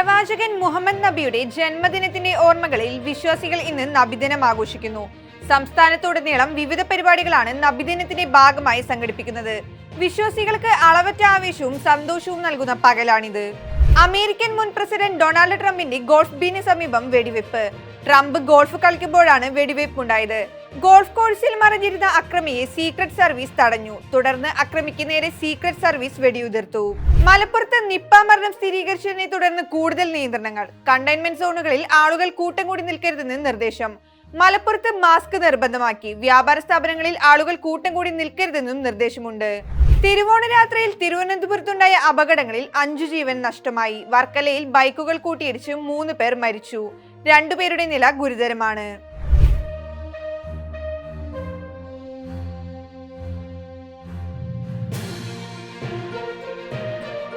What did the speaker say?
പ്രവാചകൻ മുഹമ്മദ് നബിയുടെ ജന്മദിനത്തിന്റെ ഓർമ്മകളിൽ വിശ്വാസികൾ ഇന്ന് നബിദിനം ആഘോഷിക്കുന്നു. സംസ്ഥാനത്തുടനീളം വിവിധ പരിപാടികളാണ് നബിദിനത്തിന്റെ ഭാഗമായി സംഘടിപ്പിക്കുന്നത്. വിശ്വാസികൾക്ക് അളവറ്റ ആവേശവും സന്തോഷവും നൽകുന്ന പകലാണിത്. അമേരിക്കൻ മുൻ പ്രസിഡന്റ് ഡൊണാൾഡ് ട്രംപിന്റെ ഗോൾഫ് ബീന് സമീപം വെടിവെപ്പ്. ട്രംപ് ഗോൾഫ് കളിക്കുമ്പോഴാണ് വെടിവെപ്പുണ്ടായത്. ഗോൾഫ് കോഴ്സിൽ മറഞ്ഞിരുന്ന അക്രമിയെ സീക്രട്ട് സർവീസ് തടഞ്ഞു. തുടർന്ന് അക്രമിക്ക് നേരെ സീക്രട്ട് സർവീസ് വെടിയുതിർത്തു. മലപ്പുറത്ത് നിപ്പ മരണം സ്ഥിരീകരിച്ചതിനെ തുടർന്ന് കൂടുതൽ നിയന്ത്രണങ്ങൾ. കണ്ടെയ്ൻമെന്റ് സോണുകളിൽ ആളുകൾ കൂട്ടം കൂടി നിൽക്കരുതെന്ന് നിർദ്ദേശം. മലപ്പുറത്ത് മാസ്ക് നിർബന്ധമാക്കി. വ്യാപാര സ്ഥാപനങ്ങളിൽ ആളുകൾ കൂട്ടം കൂടി നിൽക്കരുതെന്നും നിർദ്ദേശമുണ്ട്. തിരുവോണ രാത്രിയിൽ തിരുവനന്തപുരത്തുണ്ടായ അപകടങ്ങളിൽ 5 ജീവൻ നഷ്ടമായി. വർക്കലയിൽ ബൈക്കുകൾ കൂട്ടിയിടിച്ച് 3 പേർ മരിച്ചു. 2 പേരുടെ നില ഗുരുതരമാണ്.